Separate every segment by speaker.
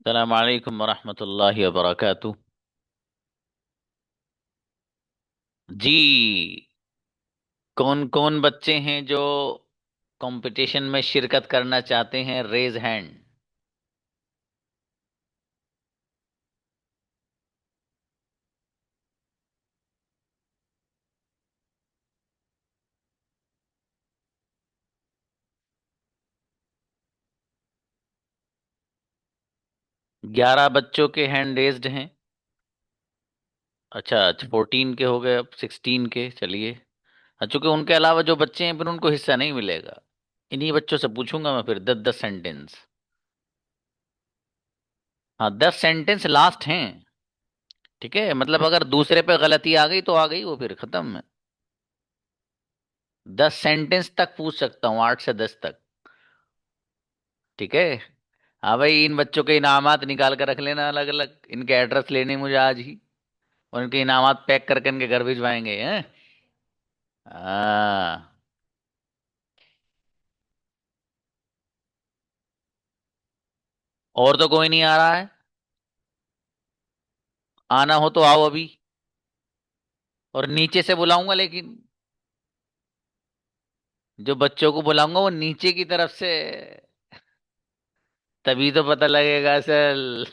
Speaker 1: अस्सलाम वालेकुम वरहमतुल्लाहि वबरकातुह। जी, कौन कौन बच्चे हैं जो कंपटीशन में शिरकत करना चाहते हैं? Raise hand. 11 बच्चों के हैंड रेज्ड हैं। अच्छा, 14 के हो गए, अब 16 के। चलिए, चूंकि उनके अलावा जो बच्चे हैं फिर उनको हिस्सा नहीं मिलेगा। इन्हीं बच्चों से पूछूंगा मैं फिर 10 10 सेंटेंस। हाँ, 10 सेंटेंस लास्ट हैं। ठीक है, मतलब अगर दूसरे पे गलती आ गई तो आ गई, वो फिर खत्म है। 10 सेंटेंस तक पूछ सकता हूँ, 8 से 10 तक। ठीक है। हाँ भाई, इन बच्चों के इनामात निकाल कर रख लेना अलग अलग। इनके एड्रेस लेने हैं मुझे आज ही, और इनके इनामात पैक करके इनके घर भिजवाएंगे हैं। हाँ। और तो कोई नहीं आ रहा है? आना हो तो आओ अभी। और नीचे से बुलाऊंगा, लेकिन जो बच्चों को बुलाऊंगा वो नीचे की तरफ से। तभी तो पता लगेगा असल।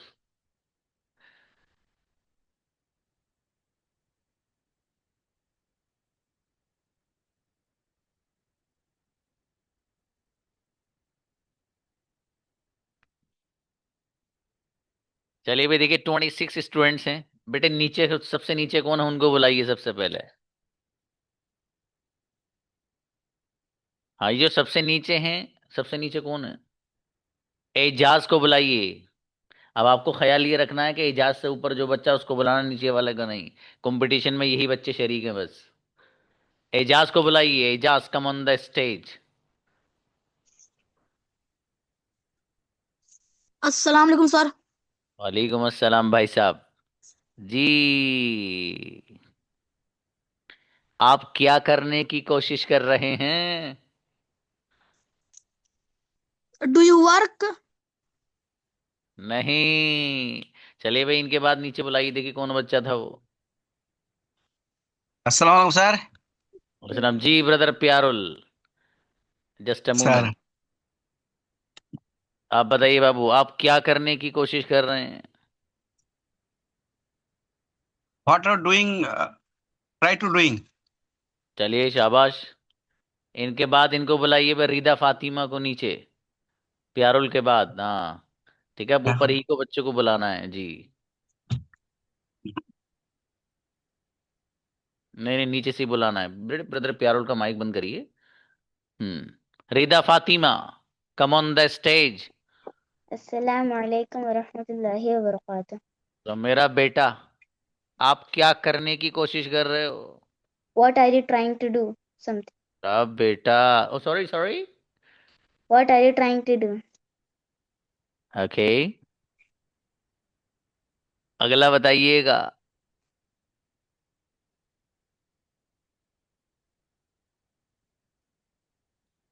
Speaker 1: चलिए भाई, देखिए 26 स्टूडेंट्स हैं। बेटे नीचे, सबसे नीचे कौन है उनको बुलाइए सबसे पहले। हाँ, ये जो सबसे नीचे हैं, सबसे नीचे कौन है? एजाज को बुलाइए। अब आपको ख्याल ये रखना है कि इजाज से ऊपर जो बच्चा उसको बुलाना, नीचे वाले का नहीं। कंपटीशन में यही बच्चे शरीक हैं बस। एजाज को बुलाइए। Ejaz, come on the stage.
Speaker 2: अस्सलाम वालेकुम सर।
Speaker 1: वालेकुम अस्सलाम भाई साहब। जी, आप क्या करने की कोशिश कर रहे हैं?
Speaker 2: Do you work?
Speaker 1: नहीं। चलिए भाई, इनके बाद नीचे बुलाइए, देखिए कौन बच्चा था वो।
Speaker 3: अस्सलाम वालेकुम सर।
Speaker 1: सलाम जी brother Pyarul. Just a
Speaker 3: sir,
Speaker 1: moment. आप बताइए बाबू, आप क्या करने की कोशिश कर रहे हैं?
Speaker 3: What are doing, try to doing.
Speaker 1: चलिए शाबाश। इनके बाद इनको बुलाइए भाई, रीदा फातिमा को नीचे। प्यारुल के बाद, हाँ। ठीक है, अब ऊपर ही को बच्चों को बुलाना है जी। नहीं नहीं, नीचे से ही बुलाना है। ब्रदर प्यारुल का माइक बंद करिए। रीदा फातिमा, कम ऑन द स्टेज।
Speaker 4: अस्सलाम वालेकुम वरहमतुल्लाहि वबरकातुह।
Speaker 1: तो मेरा बेटा, आप क्या करने की कोशिश कर रहे हो?
Speaker 4: What are you trying to do? Something.
Speaker 1: अब बेटा, oh sorry sorry.
Speaker 4: What are you trying to do?
Speaker 1: Okay, अगला बताइएगा।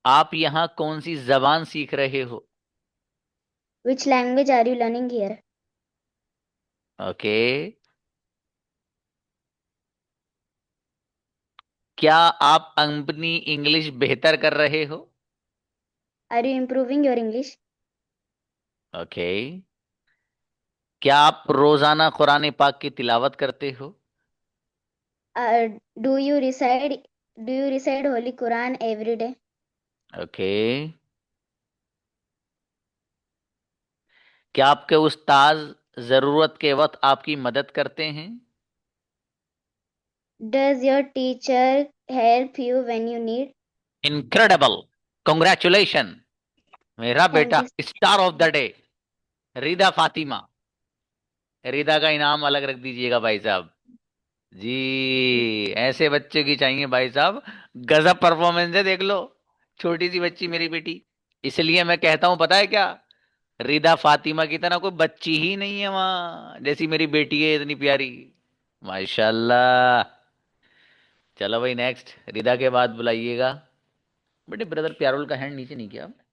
Speaker 1: आप यहाँ कौन सी जबान सीख रहे हो?
Speaker 4: Which language are you learning here?
Speaker 1: Okay. क्या आप अपनी इंग्लिश बेहतर कर रहे हो?
Speaker 4: Are you improving your English?
Speaker 1: Okay. क्या आप रोजाना कुरान पाक की तिलावत करते हो?
Speaker 4: Uh, do you recite do you recite Holy Quran every day?
Speaker 1: Okay. क्या आपके उस्ताद जरूरत के वक्त आपकी मदद करते हैं?
Speaker 4: Does your teacher help you when you need?
Speaker 1: Incredible, congratulation. मेरा
Speaker 4: Thank
Speaker 1: बेटा
Speaker 4: you.
Speaker 1: Star of the day, Rida Fatima. Rida का इनाम अलग रख दीजिएगा भाई साहब। जी, ऐसे बच्चे की चाहिए भाई साहब। गजब परफॉर्मेंस है, देख लो। छोटी सी बच्ची मेरी बेटी। इसलिए मैं कहता हूं, पता है क्या, रीदा फातिमा की तरह कोई बच्ची ही नहीं है वहां, जैसी मेरी बेटी है इतनी प्यारी। माशाल्लाह। चलो भाई, नेक्स्ट रीदा के बाद बुलाइएगा। बेटे ब्रदर प्यारुल का हैंड नीचे नहीं किया आपने?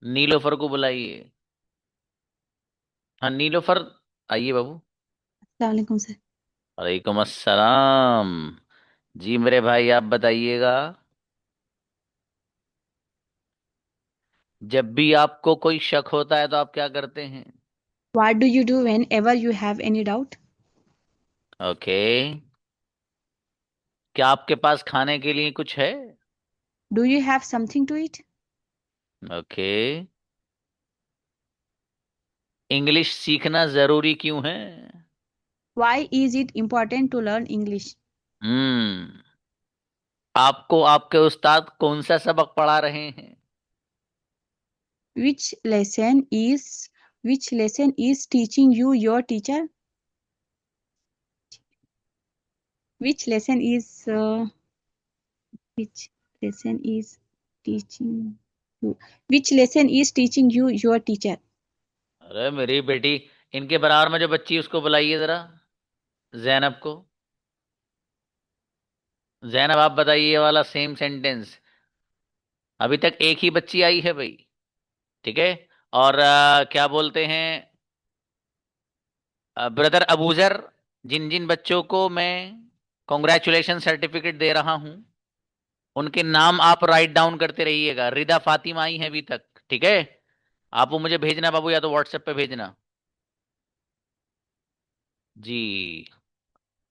Speaker 1: नीलोफर को बुलाइए। हाँ नीलोफर, आइए बाबू।
Speaker 2: अस्सलाम वालेकुम सर।
Speaker 1: वालेकुम अस्सलाम। जी मेरे भाई आप बताइएगा, जब भी आपको कोई शक होता है तो आप क्या करते हैं?
Speaker 2: What do you do whenever you have any doubt?
Speaker 1: Okay. क्या आपके पास खाने के लिए कुछ है?
Speaker 2: Do you have something to eat?
Speaker 1: Okay. English सीखना जरूरी क्यों है?
Speaker 2: Why is it important to learn English?
Speaker 1: हम्म। आपको आपके उस्ताद कौन सा सबक पढ़ा रहे हैं?
Speaker 2: Which lesson is which lesson is teaching you your teacher? Which lesson is which lesson is teaching you? Which lesson is teaching you your teacher?
Speaker 1: अरे मेरी बेटी, इनके बराबर में जो बच्ची है, उसको बुलाइए जरा, जैनब को। जैनब आप बताइए ये वाला सेम सेंटेंस। अभी तक एक ही बच्ची आई है भाई, ठीक है। और क्या बोलते हैं, ब्रदर अबूजर, जिन जिन बच्चों को मैं कॉन्ग्रेचुलेशन सर्टिफिकेट दे रहा हूं, उनके नाम आप राइट डाउन करते रहिएगा। रिदा फातिमा आई है अभी तक, ठीक है। आप वो मुझे भेजना बाबू, या तो व्हाट्सएप पे भेजना। जी।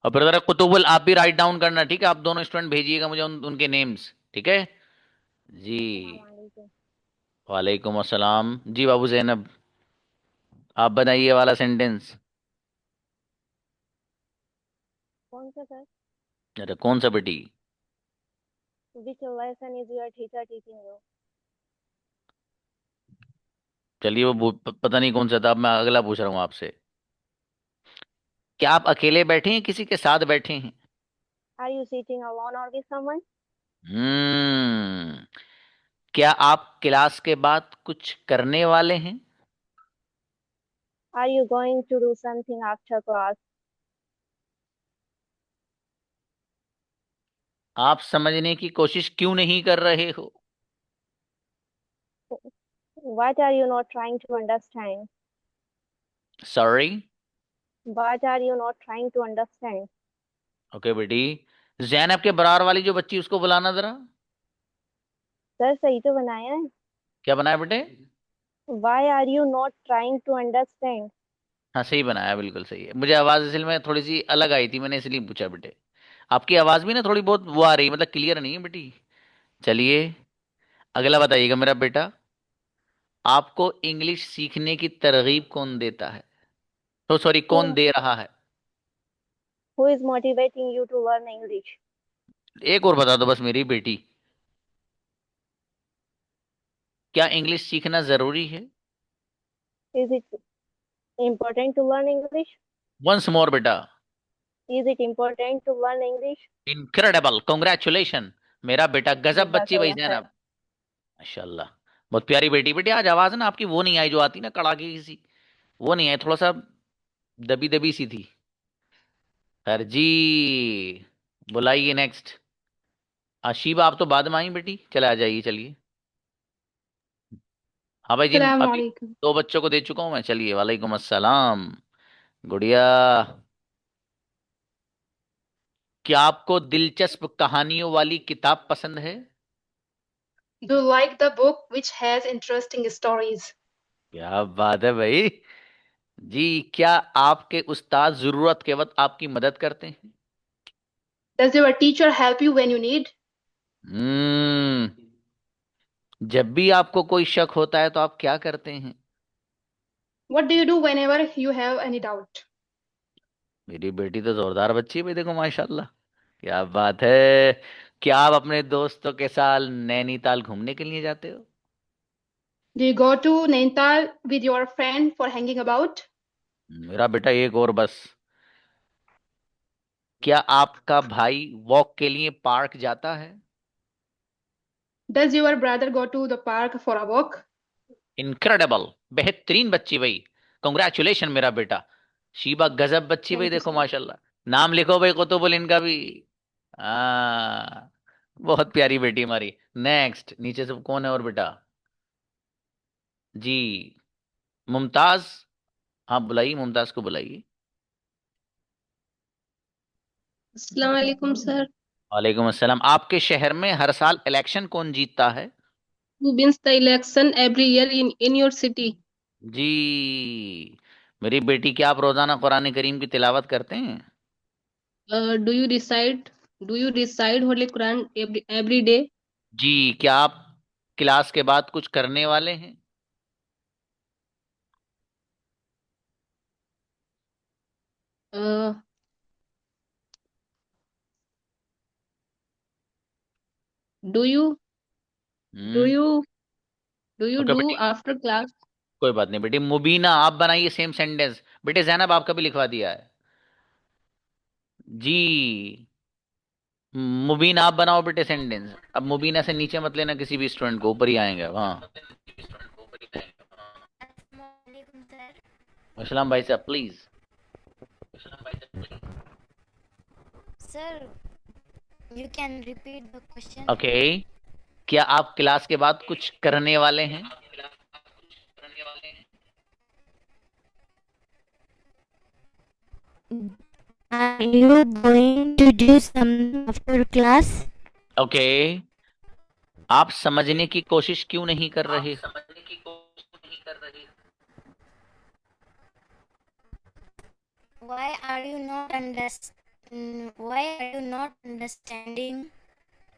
Speaker 1: और ब्रदर कुतुबुल आप भी राइट डाउन करना, ठीक है। आप दोनों स्टूडेंट भेजिएगा मुझे उनके नेम्स, ठीक है। जी।
Speaker 4: Assalamualaikum.
Speaker 1: वालेकुम अस्सलाम। जी बाबू जैनब, आप बताइए ये वाला सेंटेंस।
Speaker 4: कौन सा सर?
Speaker 1: अरे कौन सा बेटी?
Speaker 4: Which lesson is your teacher teaching you?
Speaker 1: चलिए वो पता नहीं कौन सा था। अब मैं अगला पूछ रहा हूँ आपसे, क्या आप अकेले बैठे हैं किसी के साथ बैठे हैं?
Speaker 4: Are you sitting alone or with someone?
Speaker 1: हम्म। क्या आप क्लास के बाद कुछ करने वाले हैं?
Speaker 4: Are you going to do something after class?
Speaker 1: आप समझने की कोशिश क्यों नहीं कर रहे हो?
Speaker 4: What are you not trying to understand?
Speaker 1: Sorry.
Speaker 4: What are you not trying to understand?
Speaker 1: Okay बेटी। जैनब के बराबर वाली जो बच्ची, उसको बुलाना जरा।
Speaker 4: सर सही तो बनाया है।
Speaker 1: क्या बनाया बेटे?
Speaker 4: Why are you not trying to understand?
Speaker 1: हाँ सही बनाया, बिल्कुल सही है। मुझे आवाज असल में थोड़ी सी अलग आई थी, मैंने इसलिए पूछा बेटे। आपकी आवाज भी ना थोड़ी बहुत वो आ रही है, मतलब क्लियर नहीं है बेटी। चलिए अगला बताइएगा मेरा बेटा, आपको इंग्लिश सीखने की तरगीब कौन देता है? तो सॉरी, कौन
Speaker 4: Who
Speaker 1: दे रहा है?
Speaker 4: who is motivating you to learn English?
Speaker 1: एक और बता दो बस मेरी बेटी, क्या इंग्लिश सीखना जरूरी है?
Speaker 4: Is it important to learn English?
Speaker 1: Once more बेटा।
Speaker 4: Is it important to learn English?
Speaker 1: Incredible, congratulation. मेरा बेटा गजब बच्ची भाई
Speaker 4: जज़ाकल्लाह खैर।
Speaker 1: जैनब, माशाल्लाह। बहुत प्यारी बेटी। बेटी आज आवाज ना आपकी वो नहीं आई जो आती ना कड़ाके की सी, वो नहीं आई, थोड़ा सा दबी दबी सी थी। खैर जी, बुलाइए नेक्स्ट। आशीबा आप तो बाद में आई बेटी, चले आ जाइए चलिए। हाँ भाई, जिन
Speaker 2: अस्सलाम
Speaker 1: अभी
Speaker 2: वालेकुम।
Speaker 1: दो बच्चों को दे चुका हूं मैं, चलिए। वालेकुम अस्सलाम। गुड़िया, क्या आपको दिलचस्प कहानियों वाली किताब पसंद है?
Speaker 2: Do you like the book which has interesting stories?
Speaker 1: क्या बात है भाई। जी, क्या आपके उस्ताद जरूरत के वक्त आपकी मदद करते हैं?
Speaker 2: Does your teacher help you when you need?
Speaker 1: हम्म। जब भी आपको कोई शक होता है तो आप क्या करते हैं?
Speaker 2: What do you do whenever you have any doubt?
Speaker 1: मेरी बेटी तो जोरदार बच्ची है भाई, देखो माशाल्लाह, क्या बात है। क्या आप अपने दोस्तों के साथ नैनीताल घूमने के लिए जाते हो?
Speaker 2: Do you go to Nainital with your friend for hanging about?
Speaker 1: मेरा बेटा एक और बस, क्या आपका भाई वॉक के लिए पार्क जाता है?
Speaker 2: Does your brother go to the park for a walk?
Speaker 1: Incredible, बेहतरीन बच्ची भाई, कॉन्ग्रेचुलेशन मेरा बेटा। शीबा गजब बच्ची भाई,
Speaker 2: Thank you,
Speaker 1: देखो
Speaker 2: sir.
Speaker 1: माशाल्लाह। नाम लिखो भाई कुतुबुल इनका भी। आ, बहुत प्यारी बेटी हमारी। नेक्स्ट, नीचे से कौन है और बेटा? जी मुमताज, आप बुलाइए, मुमताज को बुलाइए।
Speaker 5: अस्सलाम वालेकुम सर।
Speaker 1: वालेकुम अस्सलाम। आपके शहर में हर साल इलेक्शन कौन जीतता है?
Speaker 5: Who wins the election every year in your city?
Speaker 1: जी मेरी बेटी, क्या आप रोजाना कुरान करीम की तिलावत करते हैं?
Speaker 5: Do you recite Holy Quran every day?
Speaker 1: जी क्या आप क्लास के बाद कुछ करने वाले हैं?
Speaker 5: Uh, do you do
Speaker 1: hmm.
Speaker 5: you do you
Speaker 1: okay
Speaker 5: do
Speaker 1: बेटी,
Speaker 5: after class?
Speaker 1: कोई बात नहीं बेटी। मुबीना, आप बनाइए सेम सेंटेंस। बेटे जैनब, आपका भी लिखवा दिया है। जी मुबीना, आप बनाओ बेटे सेंटेंस। अब मुबीना से नीचे मत लेना किसी भी स्टूडेंट को, ऊपर ही आएंगे। हाँ,
Speaker 4: Assalamualaikum, sir.
Speaker 1: अस्सलाम भाई साहब please.
Speaker 4: Sir, you can repeat the question.
Speaker 1: Okay, क्या आप क्लास के बाद कुछ करने वाले हैं?
Speaker 4: Are you going to do something after class?
Speaker 1: Okay, आप समझने की कोशिश क्यों नहीं कर रहे?
Speaker 4: Why are you not Why are you not understanding?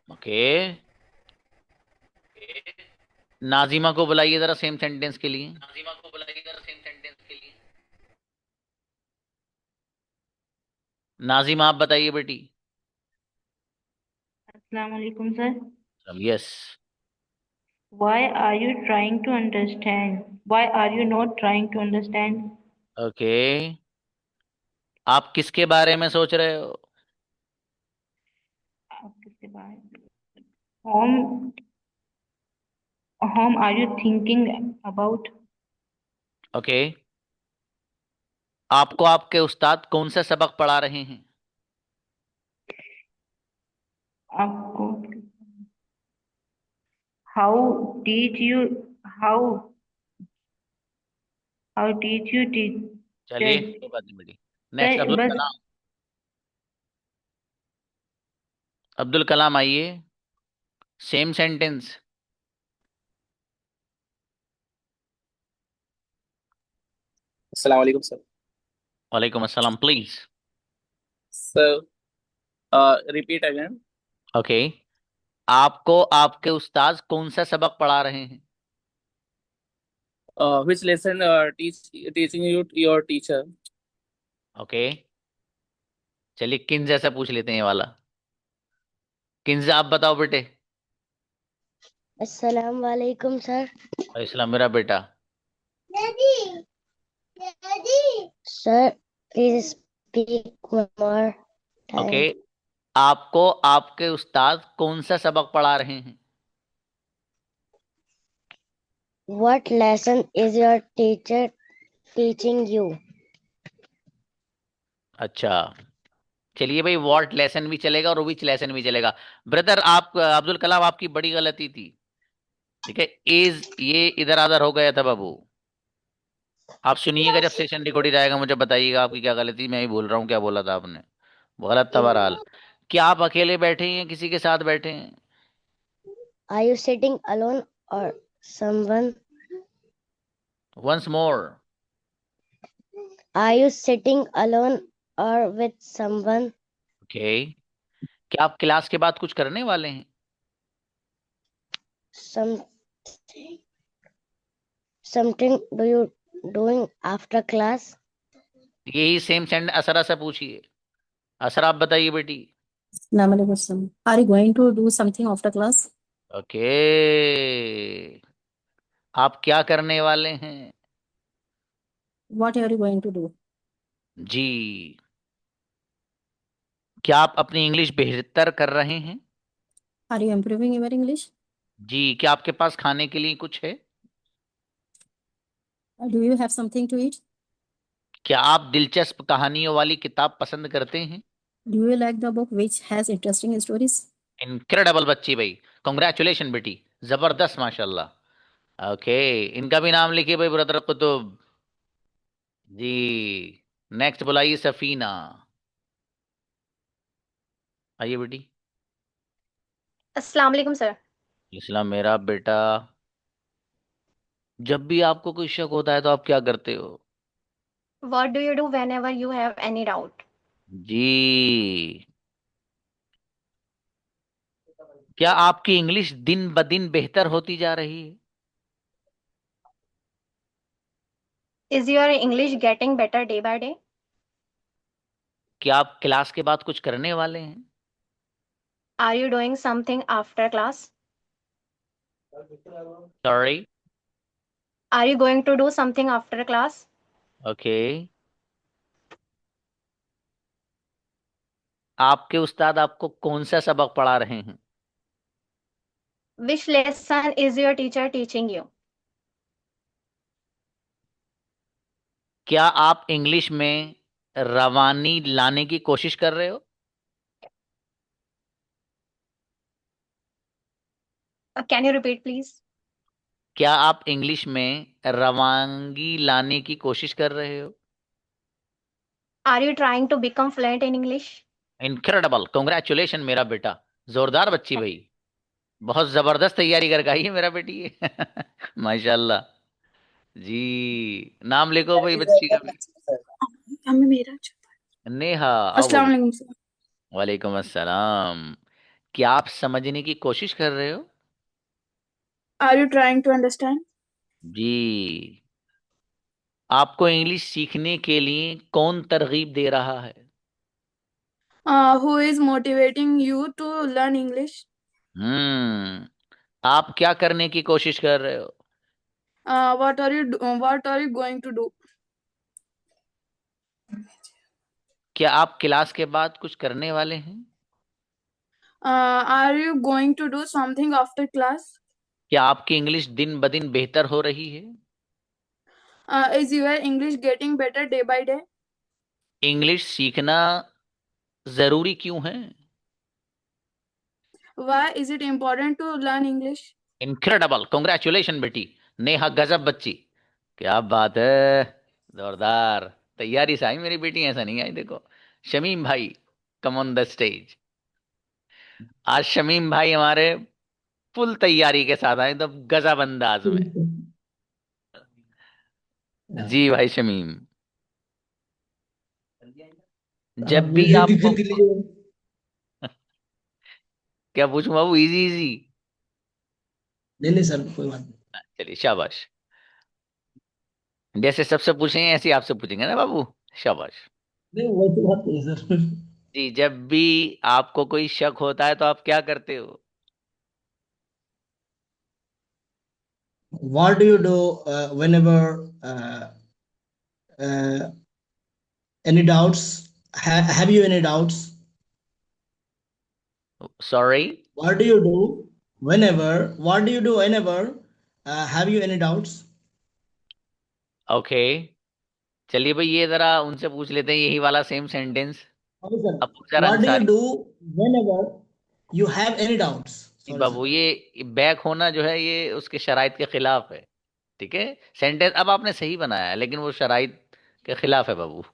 Speaker 1: Okay, Nazima को बुलाइए जरा सेम सेंटेंस के लिए। नाजिमा, आप बताइए बेटी।
Speaker 2: Assalamualaikum, sir.
Speaker 1: Yes.
Speaker 2: Why are you trying to understand? Why are you not trying to understand?
Speaker 1: Okay, आप किसके बारे में सोच रहे हो?
Speaker 2: आप किसके बारे में? Whom are you thinking about?
Speaker 1: Okay, आपको आपके उस्ताद कौन सा सबक पढ़ा रहे हैं?
Speaker 2: आपको how teach you how teach you teach
Speaker 1: चलिए कोई बात नहीं बेटी। नेक्स्ट
Speaker 2: सर
Speaker 1: अब्दुल
Speaker 2: बस
Speaker 1: कलाम। अब्दुल कलाम आइए, same sentence.
Speaker 6: Assalamu alaikum, sir.
Speaker 1: वालेकुम अस्सलाम please.
Speaker 6: So, repeat again.
Speaker 1: Okay, आपको आपके उस्ताद कौन सा सबक पढ़ा रहे हैं?
Speaker 6: Which lesson teaching you your teacher?
Speaker 1: Okay, चलिए किन जैसा पूछ लेते हैं ये वाला। किन्जा, आप बताओ बेटे।
Speaker 4: Assalamualaikum, sir.
Speaker 1: इस्लाम मेरा बेटा।
Speaker 4: Sir, please speak one more
Speaker 1: okay,
Speaker 4: time.
Speaker 1: आपको आपके उस्ताद कौन सा सबक पढ़ा रहे हैं?
Speaker 4: What lesson is your teacher teaching you?
Speaker 1: अच्छा, चलिए भाई, वॉट लेसन भी चलेगा और विच लेसन भी चलेगा। ब्रदर, आप अब्दुल कलाम, आपकी बड़ी गलती थी। ठीक है, इज ये इधर आधर हो गया था बाबू। आप सुनिएगा, जब सेशन रिकॉर्ड जाएगा मुझे बताइएगा आपकी क्या गलती। मैं ही बोल रहा हूँ क्या बोला था आपने, वो गलत था बहरहाल। क्या आप अकेले बैठे हैं, किसी के साथ बैठे हैं?
Speaker 4: Are you sitting alone or someone?
Speaker 1: Once more.
Speaker 4: Are you sitting alone or with someone?
Speaker 1: Okay, क्या आप क्लास के बाद कुछ करने वाले हैं?
Speaker 4: Some Something do you doing after class?
Speaker 1: यही सेम सेंड असरा से पूछिए। असरा, आप बताइए बेटी।
Speaker 7: Assalamualaikum. Are you going to do something after class?
Speaker 1: Okay, आप क्या करने वाले हैं?
Speaker 7: What are you going to do?
Speaker 1: जी, क्या आप अपनी इंग्लिश बेहतर कर रहे हैं?
Speaker 7: Are you improving your English?
Speaker 1: जी, क्या आपके पास खाने के लिए कुछ है?
Speaker 7: Do you have something to eat?
Speaker 1: क्या आप दिलचस्प कहानियों वाली किताब पसंद करते हैं?
Speaker 7: Do you like the book which has interesting stories?
Speaker 1: Incredible बच्ची भाई, कॉन्ग्रेचुलेशन बेटी, जबरदस्त माशाल्लाह। ओके, इनका भी नाम लिखिए भाई, ब्रदर कुतुब जी। नेक्स्ट बुलाइए सफीना। आइए बेटी।
Speaker 8: अस्सलाम वालेकुम सर।
Speaker 1: इस्लाम मेरा बेटा, जब भी आपको कोई शक होता है तो आप क्या करते हो?
Speaker 8: What do you do whenever you have any doubt?
Speaker 1: जी, क्या आपकी इंग्लिश दिन ब दिन बेहतर होती जा रही है?
Speaker 8: Is your English getting better day by day?
Speaker 1: क्या आप क्लास के बाद कुछ करने वाले हैं?
Speaker 8: Are you doing something after class?
Speaker 1: Sorry.
Speaker 8: Are you going to do something after class?
Speaker 1: Okay, आपके उस्ताद आपको कौन सा सबक पढ़ा रहे हैं?
Speaker 8: Which lesson is your teacher teaching you?
Speaker 1: क्या आप इंग्लिश में रवानी लाने की कोशिश कर रहे हो?
Speaker 8: Can you repeat, please?
Speaker 1: क्या आप इंग्लिश में रवानगी लाने की कोशिश कर रहे हो?
Speaker 8: Are you trying to become fluent in English?
Speaker 1: Incredible, congratulation मेरा बेटा, जोरदार बच्ची भाई, बहुत जबरदस्त तैयारी करके आई है मेरा बेटी ये। माशाल्लाह जी। नाम लिखो भाई बच्ची का भी।
Speaker 7: हमें मेरा
Speaker 1: नेहा, आओ
Speaker 7: अस्सलाम
Speaker 1: बबू।
Speaker 7: वालेकुम सर।
Speaker 1: वालेकुम अस्सलाम। क्या आप समझने की कोशिश कर रहे हो?
Speaker 7: Are you trying to understand?
Speaker 1: जी, आपको इंग्लिश सीखने के लिए कौन तरगीब दे रहा है?
Speaker 7: Who is motivating you to learn English?
Speaker 1: Hmm, आप क्या करने की कोशिश कर रहे हो?
Speaker 7: What are you going to do?
Speaker 1: क्या आप क्लास के बाद कुछ करने वाले हैं?
Speaker 7: Are you going to do something after class?
Speaker 1: क्या आपकी इंग्लिश दिन ब दिन बेहतर हो रही है?
Speaker 7: Is your English getting better day by day?
Speaker 1: English सीखना जरूरी क्यों है?
Speaker 7: Why is it important to learn English?
Speaker 1: Incredible, congratulation बेटी, नेहा गजब बच्ची, क्या बात है, जोरदार तैयारी से आई मेरी बेटी, ऐसा नहीं आई। देखो शमीम भाई, कम ऑन द स्टेज। आज शमीम भाई हमारे फुल तैयारी के साथ आए, तो गजब अंदाज में। जी भाई शमीम, जब भी आपको क्या पूछूं बाबू, इजी इजी?
Speaker 9: नहीं नहीं सर, कोई बात नहीं।
Speaker 1: चलिए शाबाश, जैसे सबसे पूछेंगे ऐसे ही आपसे पूछेंगे ना बाबू, शाबाश।
Speaker 9: नहीं वैसी बात नहीं है सर।
Speaker 1: जी, जब भी आपको कोई शक होता है तो आप क्या करते हो?
Speaker 9: What do you do whenever uh, any doubts? Have you any doubts?
Speaker 1: Sorry.
Speaker 9: What do you do whenever? What do you do whenever? Have you any doubts?
Speaker 1: Okay, चलिए भाई ये जरा उनसे पूछ लेते हैं यही वाला same sentence.
Speaker 9: Okay, sir.
Speaker 1: Abuzar
Speaker 9: What do you
Speaker 1: Ansari.
Speaker 9: do whenever you have any doubts?
Speaker 1: नहीं
Speaker 9: Sorry, sir.
Speaker 1: बाबू, ये बैक होना जो है ये उसके शराइत के खिलाफ है। ठीक है, सेंटेंस अब आपने सही बनाया है लेकिन वो शराइत के खिलाफ है बाबू।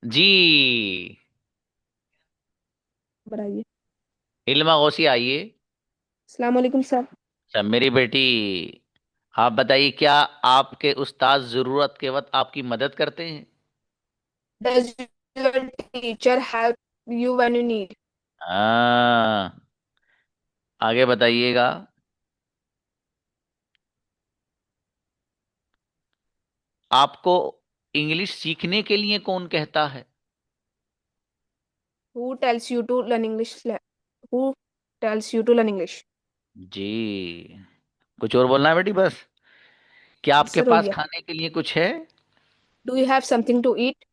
Speaker 1: जी,
Speaker 5: बताइए।
Speaker 1: इल्मा गौसी आइए।
Speaker 5: अस्सलाम वालेकुम सर।
Speaker 1: अच्छा मेरी बेटी, आप बताइए क्या आपके उस्ताद जरूरत के वक्त आपकी मदद करते हैं?
Speaker 5: Does your teacher help you when you need?
Speaker 1: हाँ, आगे बताइएगा। आपको इंग्लिश सीखने के लिए कौन कहता है?
Speaker 5: Who tells you to learn English? Who tells you to learn English?
Speaker 1: जी, कुछ और बोलना है बेटी बस? क्या आपके
Speaker 5: सर हो
Speaker 1: पास
Speaker 5: गया।
Speaker 1: खाने के लिए कुछ है?
Speaker 5: Do you have something to eat?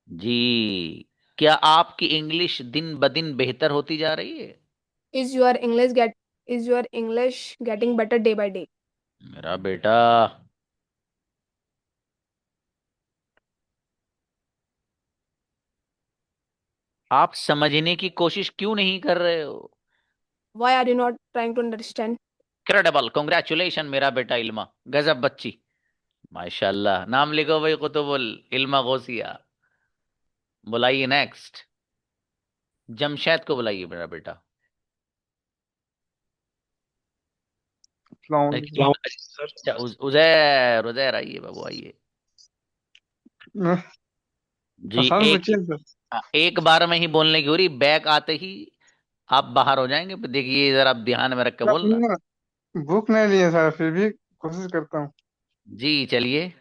Speaker 1: जी, क्या आपकी इंग्लिश दिन ब दिन बेहतर होती जा रही है?
Speaker 5: Is your English is your English getting better day by day?
Speaker 1: मेरा बेटा, आप समझने की कोशिश क्यों नहीं कर रहे हो?
Speaker 5: Why are you not trying to understand?
Speaker 1: Credible, congratulation मेरा बेटा इल्मा, गजब बच्ची, माशाल्लाह। नाम लिखो भाई, कुतुबुल इल्मा गौसिया। बुलाइए नेक्स्ट, जमशेद को बुलाइए मेरा बेटा। अच्छा, उजैर, उजैर आइए बाबू, आइए जी। एक बार में ही बोलने की हो रही, बैक आते ही आप बाहर हो जाएंगे। देखिए जरा, आप ध्यान में रख के बोलना।
Speaker 10: बुक नहीं लिए सर, फिर भी कोशिश करता हूँ।
Speaker 1: जी चलिए,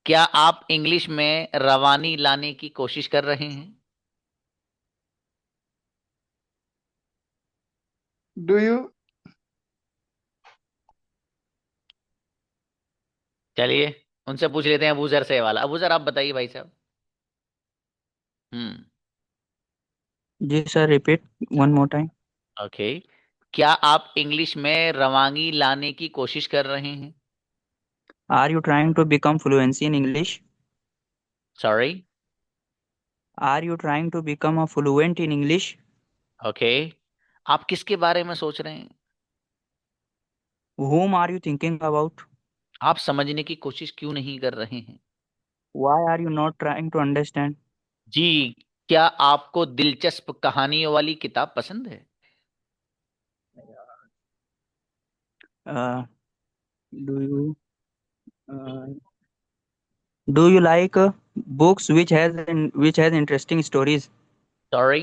Speaker 1: क्या आप इंग्लिश में रवानी लाने की कोशिश कर रहे हैं?
Speaker 10: डू यू
Speaker 1: चलिए उनसे पूछ लेते हैं, अबूजर से वाला। अबूजर आप बताइए भाई साहब। हम्म,
Speaker 11: जी sir, repeat one more time.
Speaker 1: Okay. क्या आप इंग्लिश में रवानी लाने की कोशिश कर रहे हैं?
Speaker 11: Are you trying to become fluency in English?
Speaker 1: Sorry.
Speaker 11: Are you trying to become a fluent in English?
Speaker 1: Okay, आप किसके बारे में सोच रहे हैं?
Speaker 11: Whom are you thinking about?
Speaker 1: आप समझने की कोशिश क्यों नहीं कर रहे हैं?
Speaker 11: Why are you not trying to understand?
Speaker 1: जी, क्या आपको दिलचस्प कहानियों वाली किताब पसंद है?
Speaker 11: Uh, do you uh, do you like books which has interesting stories?
Speaker 1: Sorry.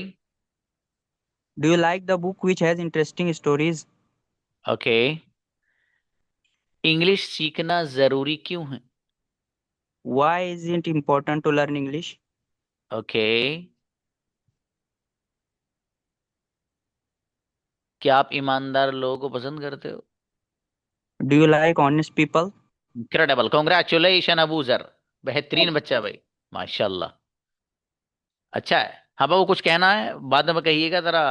Speaker 11: Do you like the book which has interesting stories?
Speaker 1: Okay, English सीखना जरूरी क्यों है?
Speaker 11: Why is it important to learn English?
Speaker 1: Okay, क्या आप ईमानदार लोगों को पसंद करते हो?
Speaker 11: Do you like honest people?
Speaker 1: Incredible, congratulation Abuzar, बेहतरीन बच्चा भाई, माशाल्लाह। अच्छा है। हाँ बाबू, कुछ कहना है बाद में कहिएगा जरा,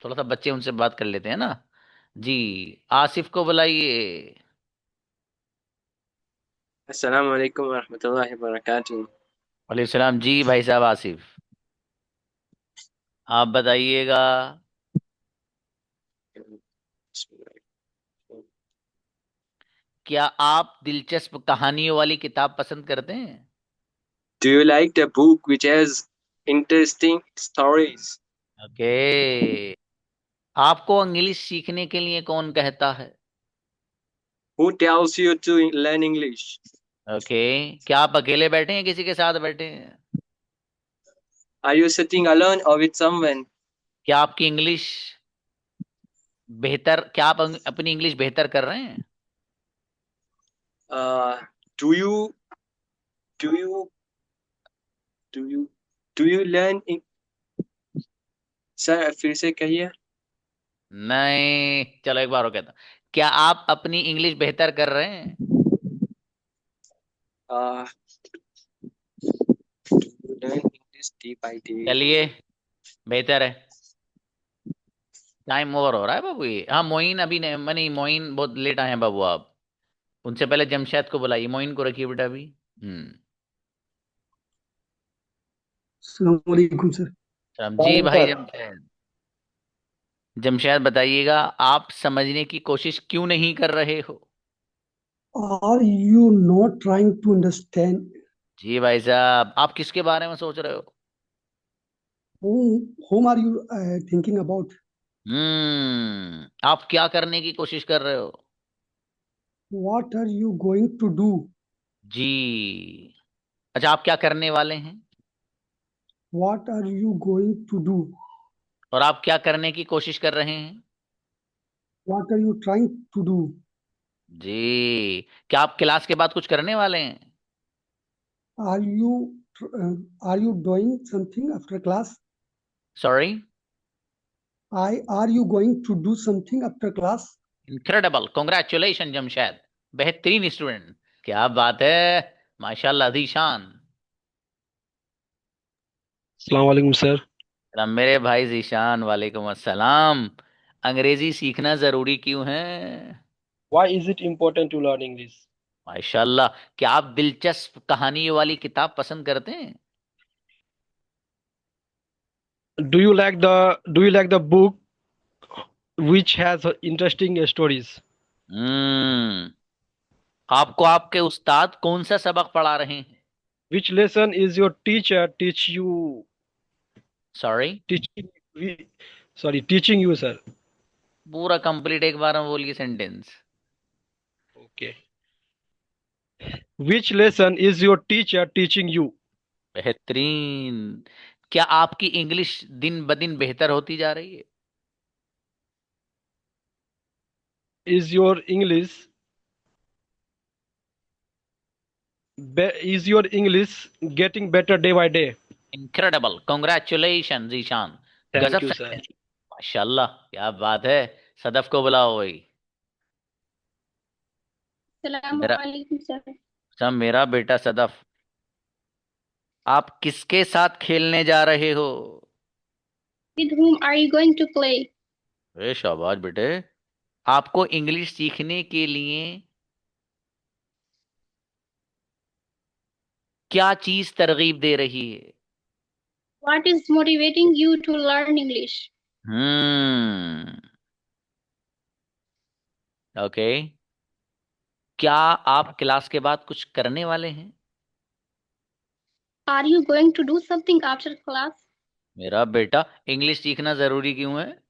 Speaker 1: थोड़ा सा बच्चे उनसे बात कर लेते हैं ना। जी, आसिफ को बुलाइए।
Speaker 12: अस्सलाम वालेकुम रहमतुल्लाहि व बरकातुहू।
Speaker 1: वालेकुम सलाम जी भाई साहब आसिफ, आप बताइएगा। क्या आप दिलचस्प कहानियों वाली किताब पसंद करते हैं?
Speaker 12: Do you like the book which has interesting stories?
Speaker 1: Okay, आपको इंग्लिश सीखने के लिए कौन कहता है?
Speaker 12: Who tells you to learn English?
Speaker 1: Okay, क्या आप अकेले बैठे हैं, किसी के साथ बैठे हैं?
Speaker 12: Are you sitting alone or with someone?
Speaker 1: क्या आपकी इंग्लिश बेहतर, क्या आप अपनी इंग्लिश बेहतर कर रहे हैं?
Speaker 12: Uh, do you do you do you do you learn in... sir फिर से कहिए।
Speaker 1: नहीं, चलो एक बार और कहता हूं। क्या आप अपनी इंग्लिश बेहतर कर रहे हैं?
Speaker 12: Uh, do you learn English day by day?
Speaker 1: चलिए, बेहतर है। टाइम ओवर हो रहा है बाबू ये। हाँ मोइन अभी नहीं, मोइन बहुत लेट आए हैं बाबू आप। उनसे पहले जमशेद को बुलाइए, मोइन को रखिए बेटा अभी।
Speaker 13: अस्सलाम वालेकुम सर।
Speaker 1: जी भाई जमशेद, जमशेद बताइएगा, आप समझने की कोशिश क्यों नहीं कर रहे हो?
Speaker 13: Are you not trying to understand?
Speaker 1: जी भाई साहब, आप किसके बारे में सोच रहे हो?
Speaker 13: Whom are you thinking about?
Speaker 1: आप क्या करने की कोशिश कर रहे हो?
Speaker 13: What are you going to do?
Speaker 1: जी, अच्छा, आप क्या करने वाले हैं?
Speaker 13: What are you going to do?
Speaker 1: और आप क्या करने की कोशिश कर रहे हैं?
Speaker 13: What are you trying to do?
Speaker 1: जी, क्या आप क्लास के बाद कुछ करने वाले हैं?
Speaker 13: Are you are you doing something after class?
Speaker 1: Sorry.
Speaker 13: Are you going to do something after class?
Speaker 1: Incredible, congratulation Jamshed, बेहतरीन स्टूडेंट, क्या बात है, माशाल्लाह जीशान।
Speaker 14: अस्सलाम वालेकुम सर।
Speaker 1: मेरे भाई जीशान, वालेकुम अस्सलाम। अंग्रेजी सीखना जरूरी क्यों है?
Speaker 14: Why is it important to learn English?
Speaker 1: माशाल्लाह। क्या आप दिलचस्प कहानियों वाली किताब पसंद करते हैं?
Speaker 14: Do you like the book which has interesting stories?
Speaker 1: हम्म। आपको आपके उस्ताद कौन सा सबक पढ़ा रहे हैं?
Speaker 14: Which lesson is your teacher
Speaker 1: sorry,
Speaker 14: teaching we- teaching you, sir?
Speaker 1: पूरा कंप्लीट एक बार में बोलिए sentence.
Speaker 14: Okay. Which lesson is your teacher teaching you?
Speaker 1: बेहतरीन। क्या आपकी इंग्लिश दिन ब दिन बेहतर होती जा रही है?
Speaker 14: Is your English getting better day by day?
Speaker 1: Incredible, congratulation Zeeshan.
Speaker 14: Thank
Speaker 1: गजब
Speaker 14: you, sir.
Speaker 1: सेंटेंस। माशाल्लाह, क्या बात है। सदफ को बुलाओ भाई। मेरा
Speaker 8: Assalamualaikum sir.
Speaker 1: सब मेरा बेटा सदफ, आप किसके साथ खेलने जा रहे हो?
Speaker 8: With whom are you going to play?
Speaker 1: ए शाबाश बेटे। आपको इंग्लिश सीखने के लिए क्या चीज तरगीब दे रही है?
Speaker 8: What is motivating you to learn English?
Speaker 1: Okay. क्या आप क्लास के बाद कुछ करने वाले हैं?
Speaker 8: Are you going to do something after class?
Speaker 1: मेरा बेटा, इंग्लिश सीखना जरूरी क्यों है?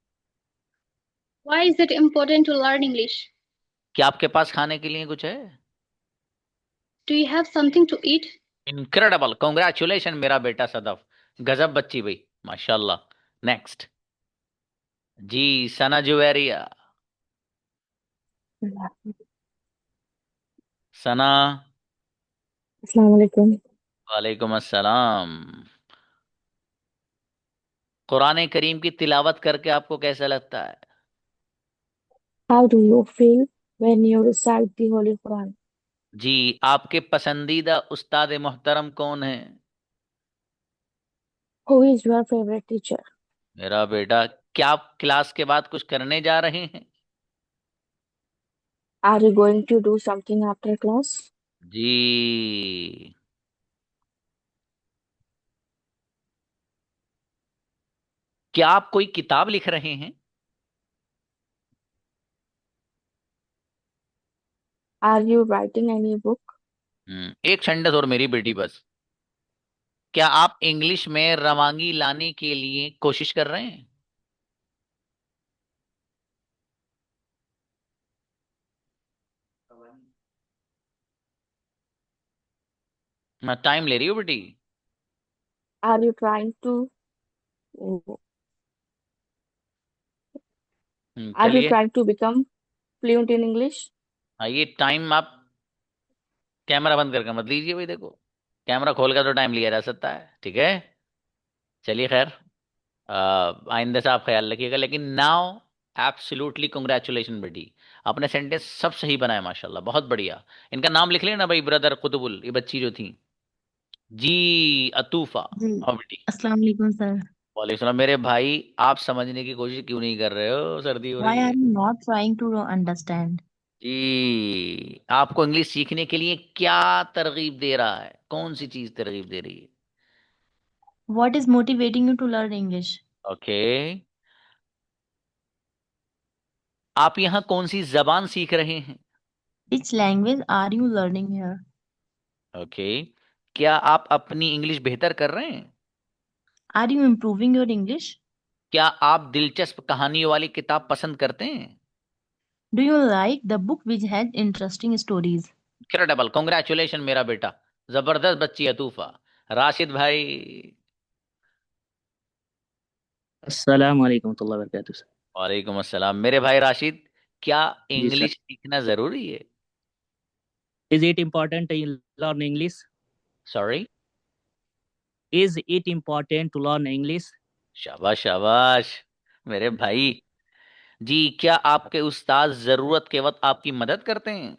Speaker 8: Why is it important to learn English?
Speaker 1: क्या आपके पास खाने के लिए कुछ है?
Speaker 8: Do you have something to eat?
Speaker 1: Incredible, congratulation मेरा बेटा सदफ। गजब बच्ची भाई, माशाल्लाह। नेक्स्ट जी, सना जुवेरिया। सना।
Speaker 15: अस्सलाम वालेकुम।
Speaker 1: वालेकुम अस्सलाम। कुरान करीम की तिलावत करके आपको कैसा लगता है?
Speaker 15: How do you feel when you recite the Holy Quran?
Speaker 1: जी, आपके पसंदीदा उस्ताद मोहतरम कौन है?
Speaker 15: Who is your favorite teacher?
Speaker 1: मेरा बेटा, क्या आप क्लास के बाद कुछ करने जा रहे हैं?
Speaker 15: Are you going to do something after class?
Speaker 1: जी। क्या आप कोई किताब लिख रहे हैं?
Speaker 15: Are you writing any book?
Speaker 1: एक सेंटेंस और मेरी बेटी बस। क्या आप इंग्लिश में रवांगी लाने के लिए कोशिश कर रहे हैं? मैं टाइम ले रही हूँ बेटी।
Speaker 15: Are you trying to Are you
Speaker 1: चलिए,
Speaker 15: trying to become fluent in English?
Speaker 1: ये टाइम आप कैमरा बंद करके मत लीजिए भाई। देखो, कैमरा खोल कर तो टाइम लिया जा सकता है, ठीक है। चलिए खैर, आइंदा से आप ख्याल रखिएगा। लेकिन नाउ एब्सोल्युटली कंग्रेचुलेशन बेटी, आपने सेंटेंस सब सही बनाया माशाल्लाह, बहुत बढ़िया। इनका नाम लिख लेना भाई, ब्रदर कुतुबुल, ये बच्ची जो थी जी, अतूफा।
Speaker 16: जी
Speaker 1: हाँ बेटी।
Speaker 16: अस्सलाम वालेकुम सर।
Speaker 1: वालेकुम सलाम। मेरे भाई, आप समझने की कोशिश क्यों नहीं कर रहे हो? सर्दी हो
Speaker 16: Why
Speaker 1: रही
Speaker 16: are
Speaker 1: है।
Speaker 16: you not trying to understand?
Speaker 1: जी, आपको इंग्लिश सीखने के लिए क्या तरगीब दे रहा है? कौन सी चीज तरगीब दे रही है?
Speaker 16: What is motivating you to learn English?
Speaker 1: Okay. आप यहाँ कौन सी जबान सीख रहे हैं?
Speaker 16: Which language are you learning here?
Speaker 1: Okay. क्या आप अपनी इंग्लिश बेहतर कर रहे हैं?
Speaker 16: Are you improving your English?
Speaker 1: क्या आप दिलचस्प कहानियों वाली किताब पसंद करते हैं?
Speaker 16: Do you like the book which has interesting stories?
Speaker 1: Incredible, congratulation मेरा बेटा, जबरदस्त बच्ची है तूफा। राशिद भाई।
Speaker 17: अस्सलाम वालेकुम वरहमतुल्लाहि वबरकातुहू सर।
Speaker 1: वालेकुम अस्सलाम मेरे भाई राशिद। क्या
Speaker 17: जी सर।
Speaker 1: इंग्लिश सीखना जरूरी है?
Speaker 17: Is it important to learn English?
Speaker 1: Sorry.
Speaker 17: Is it important to learn English?
Speaker 1: शाबाश शाबाश मेरे भाई। जी, क्या आपके उस्ताद जरूरत के वक्त आपकी मदद करते हैं?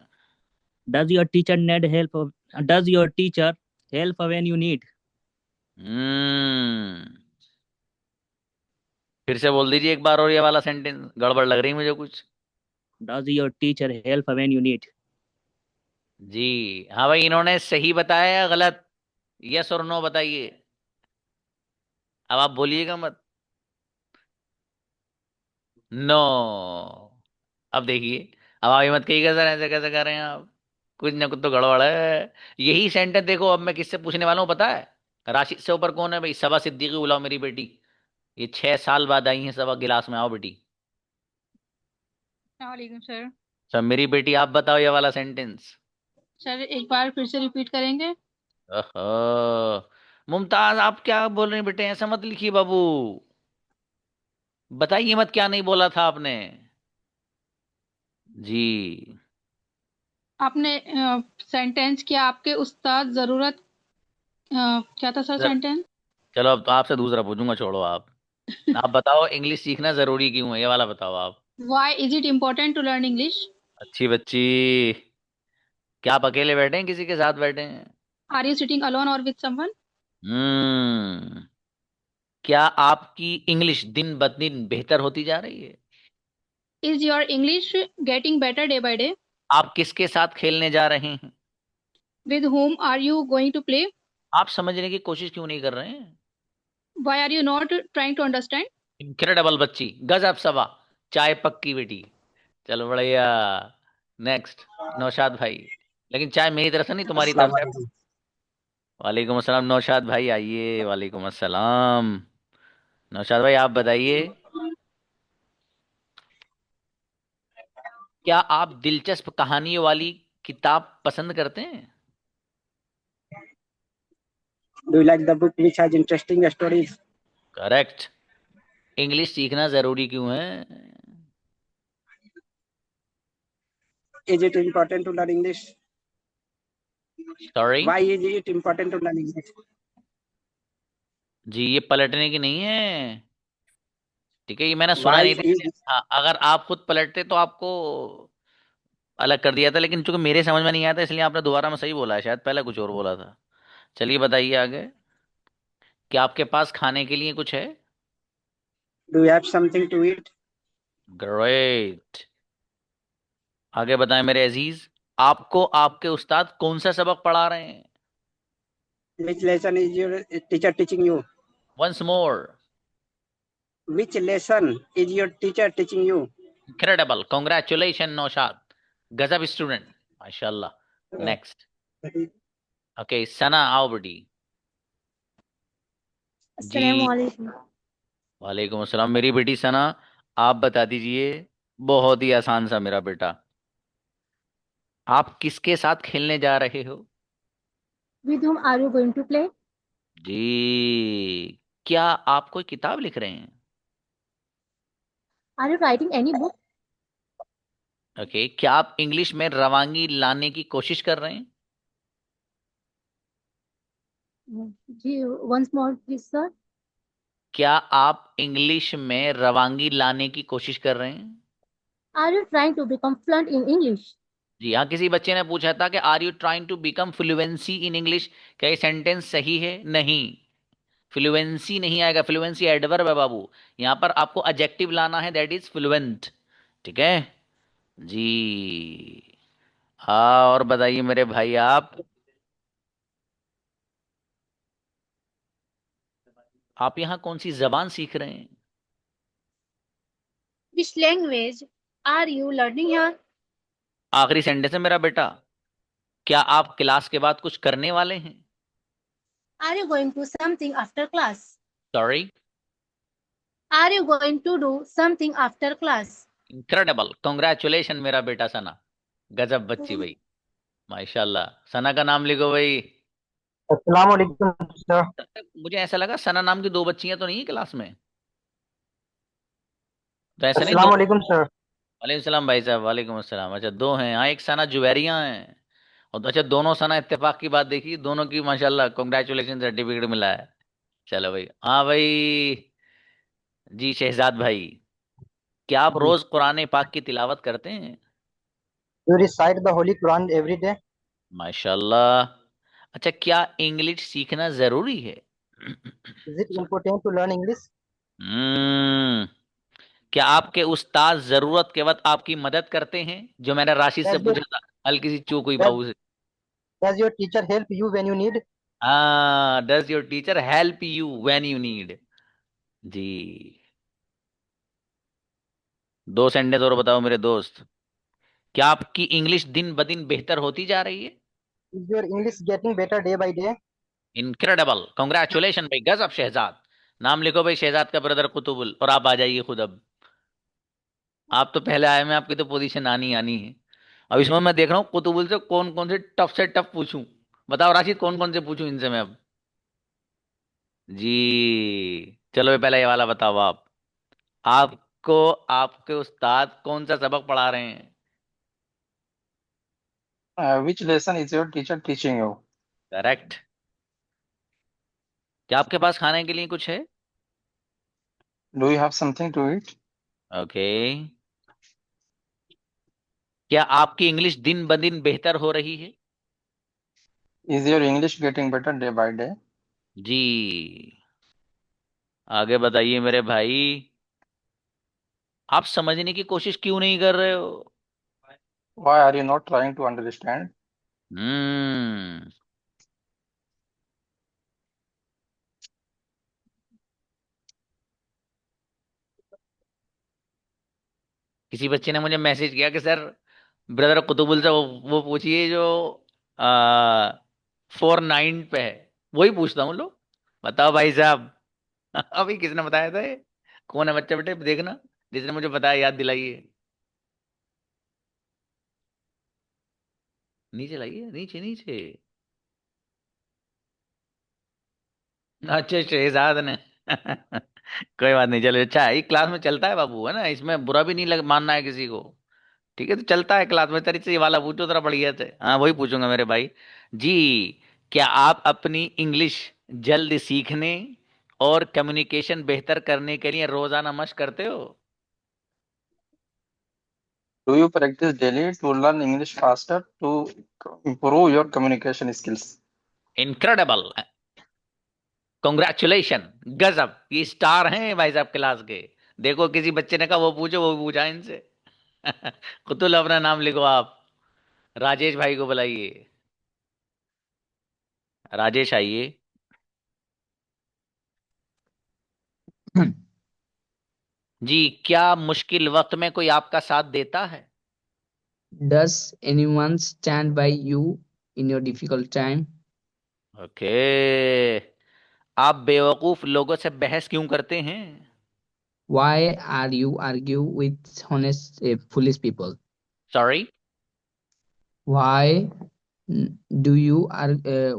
Speaker 17: Does your teacher need help? Does your teacher help when you need?
Speaker 1: फिर से बोल दीजिए एक बार और ये वाला सेंटेंस, गड़बड़ लग रही मुझे कुछ।
Speaker 17: Does your teacher help when you need?
Speaker 1: जी हाँ भाई, इन्होंने सही बताया या गलत? यस और नो बताइए। अब आप बोलिएगा मत। नो। अब देखिए, अब आप ये मत कहिएगा सर ऐसे कैसे कर रहे हैं आप, कुछ ना कुछ तो गड़बड़ है। यही सेंटेंस देखो अब मैं किससे पूछने वाला हूँ पता है? राशिद से ऊपर कौन है भाई? सबा सिद्दीकी, बुलाओ मेरी बेटी। ये 6 साल बाद आई है सबा, गिलास में आओ बेटी।
Speaker 18: वालेकुम सर।
Speaker 1: सब मेरी बेटी, आप बताओ ये वाला सेंटेंस।
Speaker 18: सर एक बार फिर से रिपीट करेंगे?
Speaker 1: ओहो, मुमताज आप क्या बोल रहे हैं बेटे? ऐसा मत लिखिए बाबू। बताइए मत क्या नहीं बोला था आपने। जी
Speaker 18: आपने सेंटेंस किया आपके उस्ताद जरूरत क्या था सर
Speaker 1: सर,
Speaker 18: सेंटेंस?
Speaker 1: चलो अब तो आपसे दूसरा पूछूंगा, छोड़ो आप। आप बताओ इंग्लिश सीखना जरूरी क्यों है, ये वाला बताओ आप।
Speaker 18: Why is it important to learn English?
Speaker 1: अच्छी बच्ची। क्या आप अकेले बैठे हैं किसी के साथ बैठे हैं?
Speaker 18: Are you sitting alone or with someone?
Speaker 1: हम्म। क्या आपकी इंग्लिश दिन ब दिन बेहतर होती जा रही है?
Speaker 18: Is your English getting better day by day?
Speaker 1: आप किसके साथ खेलने जा रहे हैं?
Speaker 18: With whom are you going to play?
Speaker 1: आप समझने की कोशिश क्यों नहीं कर रहे हैं?
Speaker 18: Why are you not trying to understand?
Speaker 1: Incredible बच्ची, गजब सबा, चाय पक्की बेटी। चलो बढ़िया। नेक्स्ट, नौशाद भाई। लेकिन चाय मेरी तरफ से नहीं, तुम्हारी तरफ से।
Speaker 19: अस्सलाम
Speaker 1: वालेकुम अस्सलाम नौशाद भाई, आइए। वालेकुम अस्सलाम। नौशाद भाई आप बताइए, क्या आप दिलचस्प कहानियों वाली किताब पसंद करते हैं?
Speaker 19: Do you like the book which has interesting stories?
Speaker 1: Correct. English सीखना जरूरी क्यों है?
Speaker 19: Is it important to learn English?
Speaker 1: Sorry
Speaker 19: Why is it important to learn English?
Speaker 1: जी, ये पलटने की नहीं है, ठीक है? ये मैंने सुना
Speaker 19: Why
Speaker 1: नहीं था
Speaker 19: is
Speaker 1: इसलिए- हाँ, अगर आप खुद पलटते तो आपको अलग कर दिया था, लेकिन चूंकि मेरे समझ में नहीं आया था इसलिए आपने दोबारा में सही बोला है, शायद पहले कुछ और बोला था। चलिए बताइए आगे, क्या आपके पास खाने के लिए कुछ है?
Speaker 19: do you have something to eat?
Speaker 1: Great. आगे बताएं मेरे अजीज, आपको आपके उस्ताद कौन सा सबक पढ़ा रहे हैं?
Speaker 19: Which lesson is your teacher teaching you?
Speaker 1: Once more.
Speaker 19: Which lesson is your teacher teaching you?
Speaker 1: Incredible, congratulation Naushad, गजब स्टूडेंट, माशाल्लाह। नेक्स्ट, ओके सना आओ बेटी। जी
Speaker 15: Assalamualaikum.
Speaker 1: वालेकुम अस्सलाम मेरी बेटी सना, आप बता दीजिए। बहुत ही आसान सा मेरा बेटा, आप किसके साथ खेलने जा रहे हो?
Speaker 15: With whom are you going to play?
Speaker 1: जी, क्या आप कोई किताब लिख रहे हैं?
Speaker 15: Are you writing any book?
Speaker 1: Okay, क्या आप इंग्लिश में रवांगी लाने की कोशिश कर रहे हैं?
Speaker 15: Once more, please, sir.
Speaker 1: क्या आप इंग्लिश में रवांगी लाने की कोशिश कर रहे हैं?
Speaker 15: Are you trying to become fluent in English?
Speaker 1: जी हाँ, किसी बच्चे ने पूछा था कि are you trying to become fluency in English, क्या ये सेंटेंस सही है? नहीं, फ्लुएंसी नहीं आएगा, फ्लुएंसी एडवर्ब है बाबू, यहाँ पर आपको एडजेक्टिव लाना है, दैट इज फ्लुएंट, ठीक है जी। हाँ, और बताइए मेरे भाई, आप यहाँ कौन सी जबान सीख रहे हैं?
Speaker 8: Which language are you learning here?
Speaker 1: आखिरी सेंटेंस है मेरा बेटा, क्या आप क्लास के बाद कुछ करने वाले हैं?
Speaker 8: Are you going to something after class?
Speaker 1: Sorry.
Speaker 8: Are you going to do something after class?
Speaker 1: Incredible, congratulation मेरा बेटा सना, गजब बच्ची भाई, माशाल्लाह। सना का नाम लिखो भाई।
Speaker 19: अस्सलाम वालेकुम सर।
Speaker 1: मुझे ऐसा लगा सना नाम की 2 बच्चियां तो नहीं है क्लास में, तो ऐसा नहीं?
Speaker 19: अस्सलाम वालेकुम सर।
Speaker 1: वालेकुम सलाम भाई साहब, वालेकुम अस्सलाम। अच्छा 2 हैं, हाँ एक सना जुवेरिया हैं, और अच्छा दोनों सना, इत्तेफाक की बात देखी, दोनों की माशाल्लाह कांग्रेचुलेशन सर्टिफिकेट मिला है। चलो भाई, हाँ भाई जी शहजाद भाई, क्या आप रोज कुरान पाक की तिलावत करते हैं?
Speaker 19: You recite the Holy Quran every day?
Speaker 1: माशाल्लाह। अच्छा, क्या इंग्लिश सीखना जरूरी है?
Speaker 19: Is it important to learn English?
Speaker 1: क्या आपके उस्ताद जरूरत के वक्त आपकी मदद करते हैं? जो मैंने राशिद से पूछा था, हल्की सी चूक हुई बाबू से।
Speaker 20: Does your teacher help you when you need?
Speaker 1: हाँ, does your teacher help you when you need? जी। 2 सेंटेंस और बताओ मेरे दोस्त। क्या आपकी इंग्लिश दिन ब दिन बेहतर होती जा रही है?
Speaker 20: Is your English getting better day by day?
Speaker 1: Incredible, congratulation भाई, गजब शहजाद। नाम लिखो भाई शहजाद का ब्रदर कुतुबुल, और आप आ जाइए खुद। अब आप तो पहले आए में आपकी तो पोजीशन आनी आनी है। अब इसमें मैं देख रहा हूँ कुतुबुल से टफ पूछूं। बताओ राशिद, कौन कौन से पूछूं इनसे मैं अब? जी चलो पहले ये वाला बताओ आप। आपको आपके उस्ताद कौन सा सबक पढ़ा रहे हैं?
Speaker 10: Which lesson is your teacher teaching you?
Speaker 1: Correct. क्या आपके पास खाने के लिए कुछ है?
Speaker 10: Do you have something to eat?
Speaker 1: Okay. क्या आपकी इंग्लिश दिन ब दिन बेहतर हो रही है?
Speaker 10: Is your English getting better day by day?
Speaker 1: जी। आगे बताइए मेरे भाई। आप समझने की कोशिश क्यों नहीं कर रहे हो?
Speaker 10: Why are you not trying to understand?
Speaker 1: हम्म। किसी बच्चे ने मुझे मैसेज किया कि सर ब्रदर कुतुबुल से वो पूछिए जो 4-9 पे है। वही पूछता हूँ। लो बताओ भाई साहब। अभी किसने बताया था ये? कौन है बच्चा? बेटे देखना, जिसने मुझे बताया याद दिलाइए। नीचे लाइए, नीचे नीचे। अच्छा शहजाद ने। कोई बात नहीं, चलो अच्छा है, ये क्लास में चलता है बाबू, है ना, इसमें बुरा भी नहीं मानना है किसी को। ठीक है, तो चलता है क्लास में। तरीके से ये वाला पूछो जरा बढ़िया से। हाँ वही पूछूंगा मेरे भाई जी। क्या आप अपनी इंग्लिश जल्द सीखने और कम्युनिकेशन बेहतर करने के लिए रोजाना मशक करते हो?
Speaker 10: Do you practice daily to learn English faster to improve your communication skills?
Speaker 1: Incredible, congratulation, गजब। ये स्टार हैं भाई साहब क्लास के। देखो किसी बच्चे ने कहा वो पूछो, वो पूछा इनसे। कुतुल अपना नाम लिखो आप। राजेश भाई को बुलाइए। राजेश आइए। जी। क्या मुश्किल वक्त में कोई आपका साथ देता है?
Speaker 21: Does anyone stand by you in your difficult time?
Speaker 1: Okay. आप बेवकूफ लोगों से बहस क्यों करते हैं?
Speaker 21: Why are you argue with honest, foolish people?
Speaker 1: Sorry.
Speaker 21: Why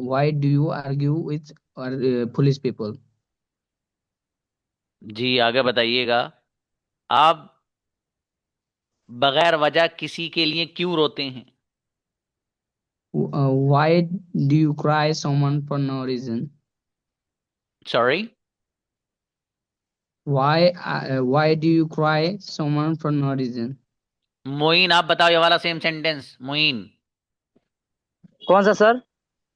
Speaker 21: why do you argue with foolish people?
Speaker 1: जी आगे बताइएगा। आप बगैर वजह किसी के लिए क्यों रोते हैं?
Speaker 21: Why do you cry someone for no reason?
Speaker 1: Sorry.
Speaker 21: Why do you cry someone for no reason?
Speaker 1: Moin आप बताओ ये वाला सेम सेंटेंस। मोइन,
Speaker 20: कौन सा सर?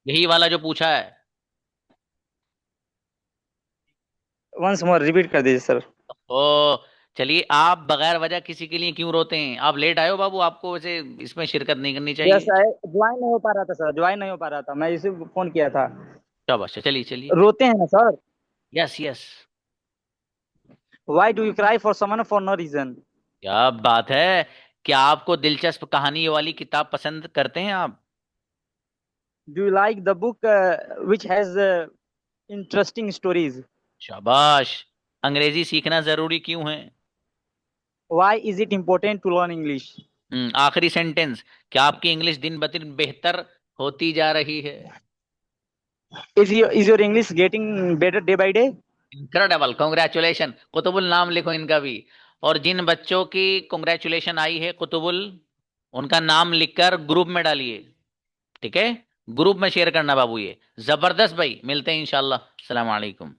Speaker 1: यही वाला जो पूछा है।
Speaker 20: Once more repeat कर दीजिए सर।
Speaker 1: ओ चलिए, आप बगैर वजह किसी के लिए क्यों रोते हैं? आप लेट आए हो बाबू, आपको वैसे इसमें शिरकत नहीं करनी चाहिए।
Speaker 20: यस ज्वाइन नहीं हो पा रहा था सर, ज्वाइन नहीं हो पा रहा था, मैं इसी को फोन किया था।
Speaker 1: शाबाश, चलिए चलिए।
Speaker 20: रोते हैं ना sir?
Speaker 1: Yes yes.
Speaker 20: Why do you cry for someone for no reason?
Speaker 1: क्या बात है। क्या आपको दिलचस्प कहानी वाली किताब पसंद करते हैं आप?
Speaker 20: Do you like the book which has interesting stories?
Speaker 1: शाबाश। अंग्रेजी सीखना जरूरी क्यों है?
Speaker 20: Why is it important to learn English?
Speaker 1: आखिरी सेंटेंस। क्या आपकी इंग्लिश दिन ब दिन बेहतर होती जा रही है?
Speaker 20: Is your English getting better day by day?
Speaker 1: Incredible, congratulation. Qutubul नाम लिखो इनका भी। और जिन बच्चों की कांग्रेचुलेशन आई है कुतुबुल, उनका नाम लिखकर ग्रुप में डालिए। ठीक है, ग्रुप में शेयर करना बाबू। ये जबरदस्त भाई, मिलते हैं इंशाल्लाह। अस्सलाम वालेकुम।